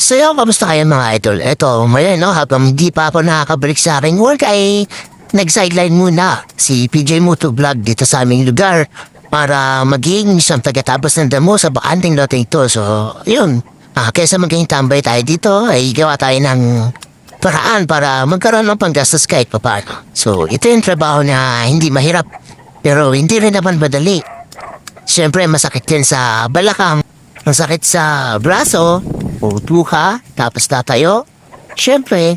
So yun, kamusta kayo mga idol? Eto, ngayon no, habang hindi pa ako nakakabalik sa aking work ay nag-sideline muna si PJ Moto Vlog dito sa aming lugar para maging isang tagatapos ng damo sa bakanting lote ito. So, yun. Kaysa maging tambay tayo dito, ay gawa tayo ng paraan para magkaroon ng panggastos kahit papaano. So, ito yung trabaho na hindi mahirap, pero hindi rin naman madali. Siyempre, masakit din sa balakang, masakit sa braso, upo ka, tapos tatayo. Siyempre,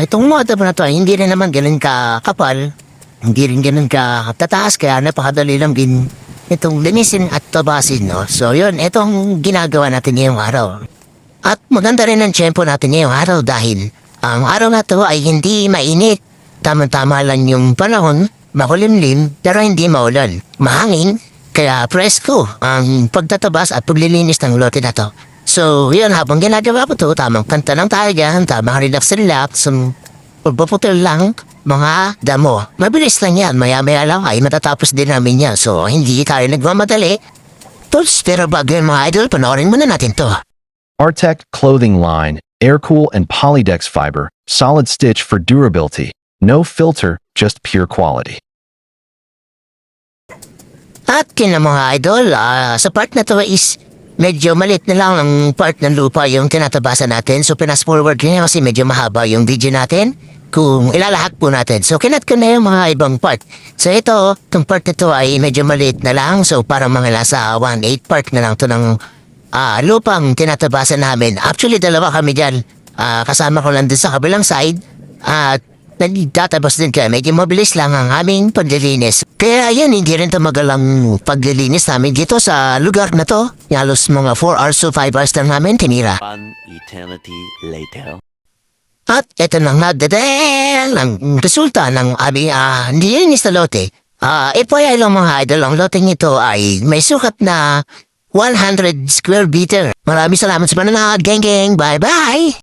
itong motor na to, hindi rin naman ganun kakapal, hindi rin ganun katataas, kaya napakadali lang din itong linisin at tabasin, no? So, yun, itong ginagawa natin ngayong araw. At maganda rin ang tiyempo natin ngayong araw dahil ang araw na to ay hindi mainit. Tama-tama lang yung panahon, makulimlim, pero hindi maulan. Mahangin, kaya presko ang pagtatabas at paglilinis ng lote na to. So, yun, habang ginagawa ko to, tamang kanta lang tayo dyan, tamang relax, pagpaputil lang, mga damo. Mabilis lang yan, maya-maya lang ay matatapos din namin yan. So, hindi tayo nagmamadali. Tools, pero bago yun mga idol, panoorin muna natin to. Artec Clothing Line, Air-Cool and Polydex Fiber, solid stitch for durability. No filter, just pure quality. At kina mga idol, sa part na to is medyo malit na lang ang part ng lupa yung tinatabasan natin. So, pinas-forward niya kasi medyo mahaba yung video natin kung ilalahak po natin. So, kinat ko na yung mga ibang part. So, ito, itong part na to ay medyo maliit na lang. So, parang mga nasa 1/8 part na lang to ng lupang tinatabasan namin. Actually, dalawa kami dyan. Kasama ko lang din sa kabilang side. At nagtatabas din kaya medyo mabilis lang ang aming paglilinis. Kaya yan, hindi rin tumagal ang paglilinis namin dito sa lugar na to. Halos mga 4 hours to 5 hours lang namin tinira. One eternity later. At eto nang nagdadel ang resulta ng aming nilinis na lote. FYI lang mga idol, ang lote nito ay may sukat na 100 square meter. Maraming salamat sa panonood, gang gang. Bye bye!